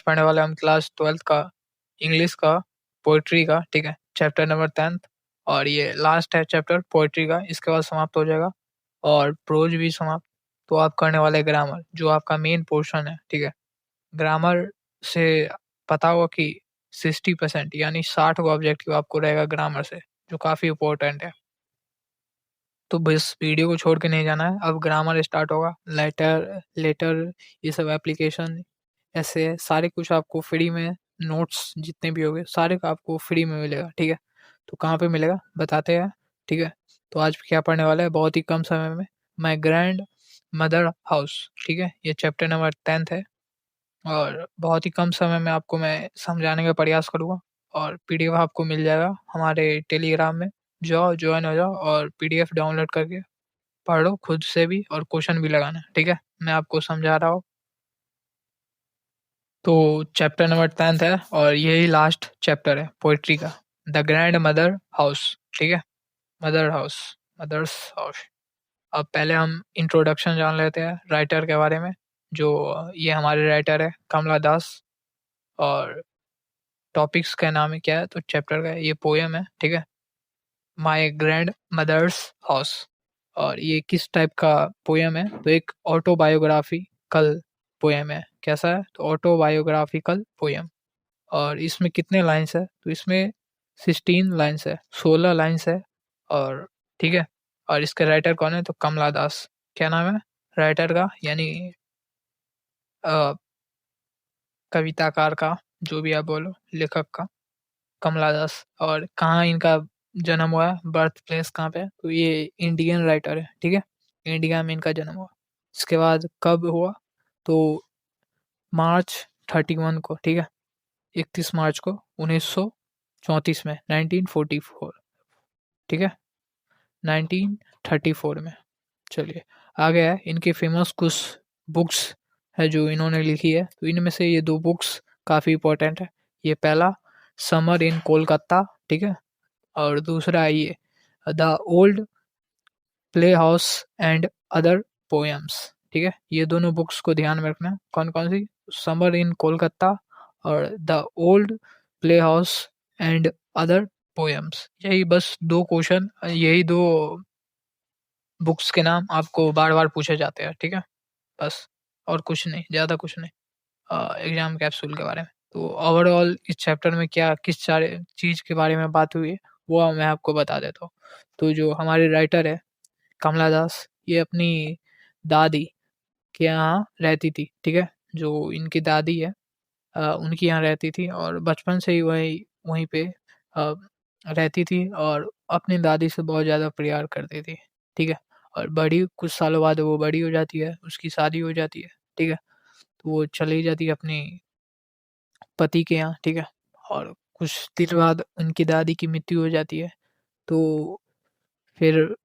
पढ़ने वाले हम क्लास 12th का इंग्लिश का पोइट्री का, ठीक है, चैप्टर नंबर 10th। और ये लास्ट है चैप्टर पोइट्री का, इसके बाद समाप्त हो जाएगा और प्रोज भी समाप्त। तो आप करने वाले ग्रामर, जो आपका मेन पोर्शन है, ठीक है। ग्रामर से पता होगा कि 60% यानी 60 का ऑब्जेक्टिव आपको रहेगा ग्रामर से, जो काफ़ी इंपॉर्टेंट है। तो बस वीडियो को छोड़ के नहीं जाना है, अब ग्रामर स्टार्ट होगा। लेटर लेटर ये सब एप्लीकेशन ऐसे सारे कुछ आपको फ्री में, नोट्स जितने भी होंगे सारे का आपको फ्री में मिलेगा, ठीक है। तो कहाँ पे मिलेगा बताते हैं, ठीक है। तो आज क्या पढ़ने वाला है बहुत ही कम समय में, माई ग्रैंड मदर हाउस, ठीक है। ये चैप्टर नंबर 10th है और बहुत ही कम समय में आपको मैं समझाने का प्रयास करूँगा। और पीडीएफ आपको मिल जाएगा हमारे टेलीग्राम में। जाओ, ज्वाइन हो जाओ और पीडीएफ डाउनलोड करके पढ़ लो खुद से भी, और क्वेश्चन भी लगाना, ठीक है। मैं आपको समझा रहा हूँ। तो चैप्टर नंबर 10th है और यही लास्ट चैप्टर है पोइट्री का, द ग्रैंड मदर हाउस, ठीक है। Mother house, mother's house. अब पहले हम इंट्रोडक्शन जान लेते हैं राइटर के बारे में। जो ये हमारे राइटर है कमला दास। और टॉपिक्स का नाम है क्या है, तो चैप्टर का ये पोएम है, ठीक है, माय ग्रैंड मदर्स हाउस। और ये किस टाइप का पोएम है, तो एक ऑटोबायोग्राफिकल पोएम है। कैसा है, तो ऑटोबायोग्राफिकल पोएम। और इसमें कितने लाइन्स है, तो इसमें 16 लाइन्स है, 16 लाइन्स है। और ठीक है। और इसके राइटर कौन है, तो कमला दास। क्या नाम है राइटर का, यानी अ, कविताकार का, जो भी आप बोलो, लेखक का, कमला दास। और कहाँ इनका जन्म हुआ है, बर्थ प्लेस कहाँ पे है, तो ये इंडियन राइटर है, ठीक है। इंडिया में इनका जन्म हुआ। इसके बाद कब हुआ, तो मार्च 31 को, ठीक है, 31 मार्च को 1934 में, 1944, ठीक है, 1934 में। चलिए आगे है, इनके फेमस कुछ बुक्स है जो इन्होंने लिखी है। तो इनमें से ये दो बुक्स काफ़ी इंपॉर्टेंट है। ये पहला समर इन कोलकाता, ठीक है। और दूसरा है ये the old playhouse and other poems, ठीक है। ये दोनों बुक्स को ध्यान में रखना। कौन कौन सी, समर इन कोलकाता और the old playhouse and other poems. यही बस दो क्वेश्चन, यही दो बुक्स के नाम आपको बार बार पूछे जाते हैं, ठीक है। बस, और कुछ नहीं, ज़्यादा कुछ नहीं एग्जाम कैप्सूल के बारे में। तो ओवरऑल इस चैप्टर में क्या किस सारे चीज़ के बारे में बात हुई है, वो मैं आपको बता देता हूँ। तो जो हमारे राइटर है कमला दास, ये अपनी दादी के यहाँ रहती थी, ठीक है। जो इनकी दादी है उनके यहाँ रहती थी और बचपन से ही वही वहीं पे रहती थी और अपनी दादी से बहुत ज़्यादा प्यार करती थी, ठीक है। और बड़ी कुछ सालों बाद वो बड़ी हो जाती है, उसकी शादी हो जाती है, ठीक है। तो वो चली जाती है अपनी पति के यहाँ, ठीक है। और कुछ दिन बाद उनकी दादी की मृत्यु हो जाती है। तो फिर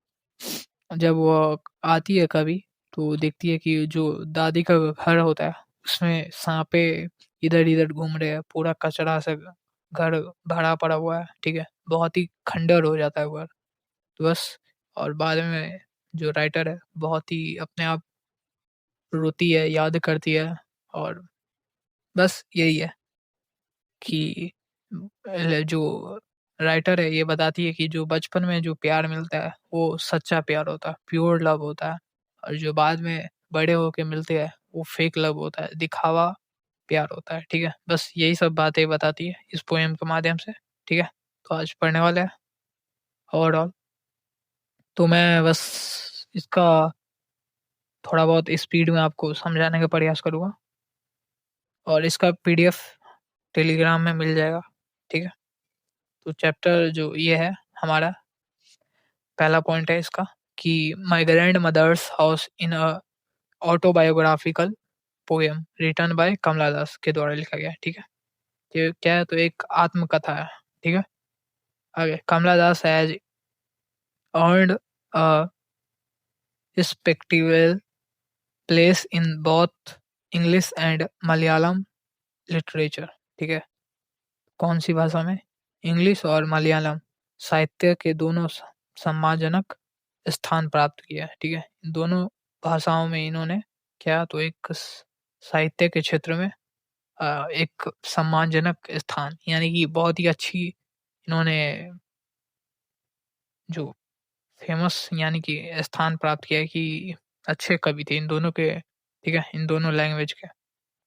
जब वो आती है कभी, तो देखती है कि जो दादी का घर होता है उसमें साँपे इधर-इधर घूम रहे हैं, पूरा कचरा से घर भरा पड़ा हुआ है, ठीक है। बहुत ही खंडर हो जाता है वो घर। तो बस, और बाद में जो राइटर है बहुत ही अपने आप रोती है, याद करती है। और बस यही है कि जो राइटर है ये बताती है कि जो बचपन में जो प्यार मिलता है वो सच्चा प्यार होता है, प्योर लव होता है। और जो बाद में बड़े होके मिलते हैं वो फेक लव होता है, दिखावा प्यार होता है, ठीक है। बस यही सब बातें बताती है इस पोएम के माध्यम से, ठीक है। तो आज पढ़ने वाले हैं ओवरऑल। तो मैं बस इसका थोड़ा बहुत स्पीड में आपको समझाने का प्रयास करूँगा और इसका पीडीएफ टेलीग्राम में मिल जाएगा, ठीक है। तो चैप्टर जो ये है हमारा, पहला पॉइंट है इसका कि my grandmother's house in a autobiographical poem written by Kamala Das के द्वारा लिखा गया है, ठीक है। ये क्या है, तो एक आत्मकथा है, ठीक है। आगे, Kamala Das has earned a respectable place in both English and Malayalam literature, ठीक है। कौन सी भाषा में, इंग्लिश और मलयालम साहित्य के दोनों सम्मानजनक स्थान प्राप्त किया है, ठीक है। इन दोनों भाषाओं में इन्होंने क्या, तो एक साहित्य के क्षेत्र में एक सम्मानजनक स्थान यानी कि बहुत ही अच्छी इन्होंने जो फ़ेमस यानी कि स्थान प्राप्त किया है कि अच्छे कवि थे इन दोनों के, ठीक है? इन दोनों लैंग्वेज के।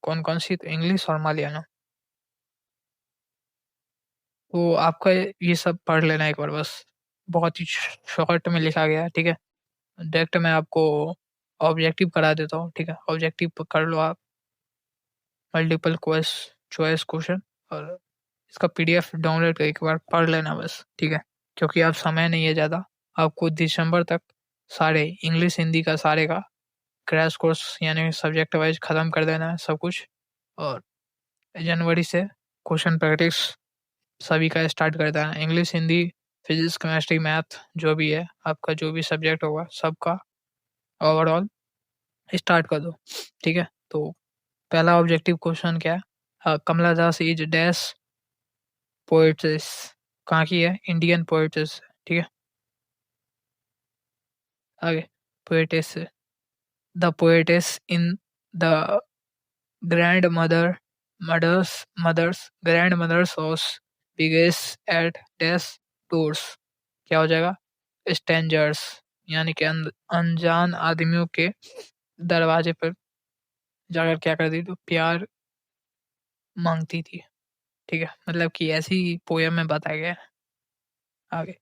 कौन-कौन सी? तो इंग्लिश और मलयालम। तो आपका ये सब पढ़ लेना एक बार बस। बहुत ही शॉर्ट में लिखा गया है, ठीक है? डायरेक्ट मैं आपको ऑब्जेक्टिव करा देता हूँ, ठीक है? ऑब्जेक्टिव कर लो आप, मल्टीपल चॉइस क्वेश्चन और इसका पीडीएफ डाउनलोड करके एक बार पढ़ लेना बस, ठीक है? क्योंकि अब समय नहीं है ज़्यादा, आपको दिसंबर तक सारे इंग्लिश, हिंदी का सारे का क्रैश कोर्स यानी सब्जेक्ट वाइज़ ख़त्म कर देना है सब कुछ और जनवरी से क्वेश्चन प्रैक्टिस सभी का स्टार्ट कर देना है। English, Hindi, physics, chemistry, math जो भी है, आपका जो भी सब्जेक्ट होगा सबका ओवरऑल स्टार्ट कर दो, ठीक है? तो पहला ऑब्जेक्टिव क्वेश्चन क्या है? कमला दास इज़ डैश पोएट्स कहाँ की है? इंडियन पोएट्स, ठीक है? आगे poetess the poetess in the grandmother mother's grandmother's house begins at dash doors क्या हो जाएगा? स्ट्रेंजर्स यानी कि अनजान आदमियों के दरवाजे पर जाकर क्या करती थी? तो प्यार मांगती थी, ठीक है? मतलब कि ऐसी पोयम में बताया गया है। आगे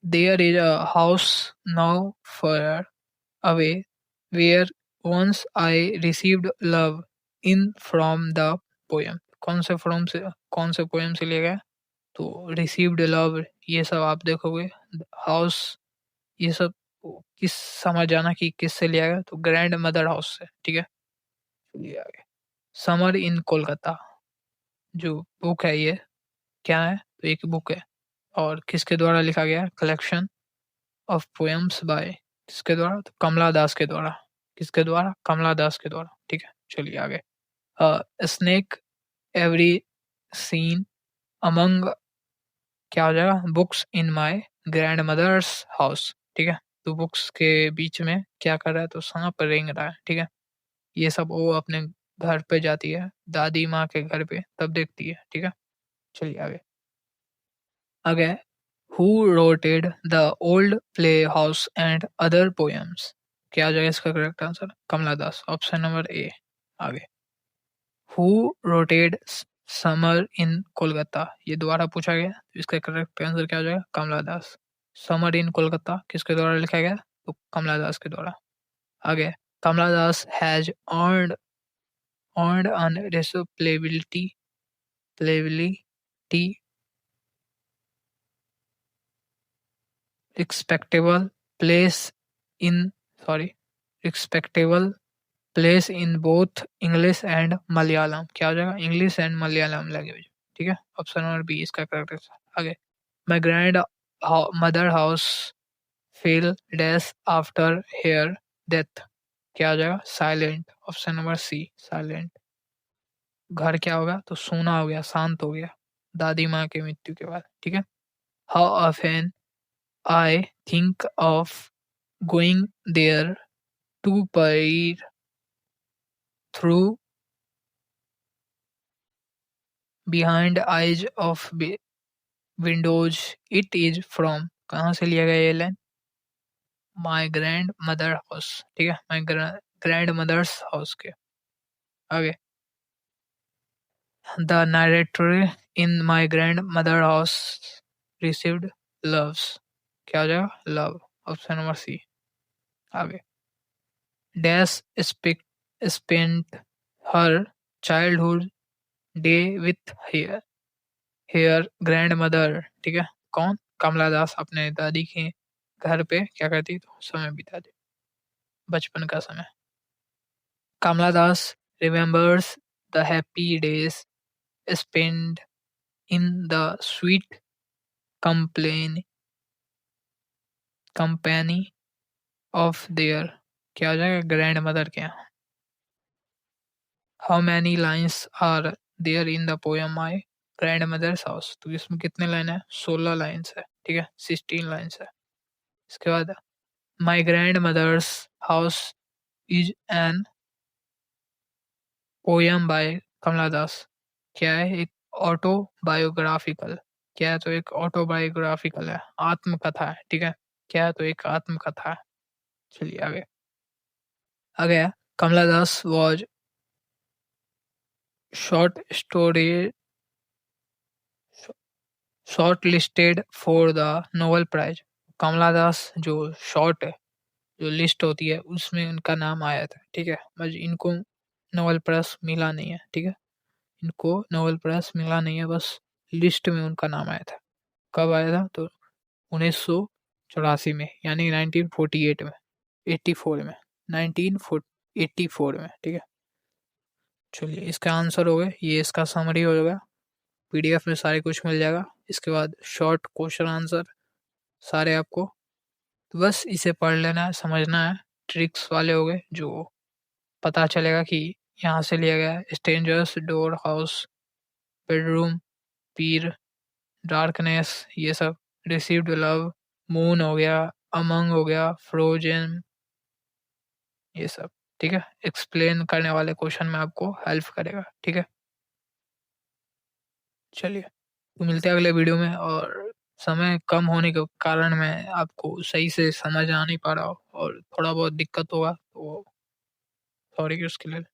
there is a house now far away where once I received love in from the poem कौन से पोएम से लिया गया? तो रिसीव्ड लव ये सब आप देखोगे हाउस ये सब किस समझ जाना कि किससे लिया गया तो ग्रैंड मदर हाउस से, ठीक है? लिया गया समर इन कोलकाता जो बुक है ये क्या है? तो एक बुक है और किसके द्वारा लिखा गया है? कलेक्शन ऑफ पोएम्स बाय किसके द्वारा? तो कमला दास के द्वारा। किसके द्वारा? कमला दास के द्वारा, ठीक है? चलिए आगे। स्नेक एवरी सीन अमंग क्या हो जाएगा? Books in my grandmother's house, ठीक है? तो बुक्स के बीच में क्या कर रहा है? तो साँप रेंग रहा है, ठीक है? ये सब वो अपने घर पे जाती है, दादी माँ के घर पे तब देखती है, ठीक है? चलिए आगे। आगे who wrote the old playhouse and other poems क्या आ जाएगा इसका correct answer? Kamala Das option number A. आगे who wrote summer in Kolkata ये दोबारा पूछा गया तो इसका करेक्ट आंसर क्या हो जाएगा? कमला दास। समर इन कोलकाता किसके द्वारा लिखा गया? तो कमला दास के द्वारा। आगे Kamala Das has earned an playability respectable place in sorry respectable place in both English and Malayalam क्या हो जाएगा? इंग्लिश एंड मलयालम लैंग्वेज, ठीक है? ऑप्शन नंबर बी इसका करेक्ट आंसर। आगे my grandmother house fell dash after her death क्या हो जाएगा? Silent option number C silent. घर क्या होगा? तो सोना हो गया, शांत हो गया दादी माँ की मृत्यु के बाद, ठीक है? How often I think of going there to peer through behind eyes of windows. It is from कहाँ से लिया गया ये line? My grandmother house, ठीक है? माई ग्रैंड मदर्स हाउस के। आगे the narrator in my grandmother house received loves क्या हो जाएगा? Love option number C. आगे dash spent her childhood day with her grandmother, ठीक है? कौन? कमला दास अपने दादी के घर पे क्या करती? तो समय बिताती बचपन का समय। कमला दास remembers the happy days spent in the sweet company company of their क्या हो जाएगा? ग्रैंड मदर के यहाँ। How many lines are there in the poem my grandmother's house तो इसमें कितने लाइन है? 16 लाइन्स है, ठीक है? 16 लाइन्स है। इसके बाद my grandmother's house is an poem by Kamala Das क्या है? एक ऑटोबायोग्राफिकल। क्या है? तो एक ऑटोबायोग्राफिकल है, आत्मकथा है, ठीक है? क्या है? तो एक आत्मकथा है। चलिए आगे। आगे है, Kamala Das was short story shortlisted for the Nobel prize. Kamala Das जो शॉर्ट है, जो लिस्ट होती है उसमें उनका नाम आया था, ठीक है? बस इनको नोबेल प्राइज मिला नहीं है, ठीक है? इनको नोबेल प्राइज मिला नहीं है, बस लिस्ट में उनका नाम आया था। कब आया था? तो 1984 में, यानी 1948 में, 84 में, 1984 में, ठीक है? चलिए इसका आंसर हो गया, ये इसका समरी हो गया। पीडीएफ में सारे कुछ मिल जाएगा। इसके बाद शॉर्ट क्वेश्चन आंसर सारे आपको, तो बस इसे पढ़ लेना है, समझना है। ट्रिक्स वाले हो गए जो पता चलेगा कि यहाँ से लिया गया है। स्ट्रेंजर्स, डोर, हाउस, बेडरूम, पीर, डार्कनेस, ये सब। रिसीव्ड लव, मून हो गया, अमंग हो गया, फ्रोजन, ये सब, ठीक है? एक्सप्लेन करने वाले क्वेश्चन में आपको हेल्प करेगा, ठीक है? चलिए, तो मिलते हैं अगले वीडियो में। और समय कम होने के कारण मैं आपको सही से समझ आ नहीं पा रहा हूँ और थोड़ा बहुत दिक्कत होगा, तो सॉरी उसके लिए।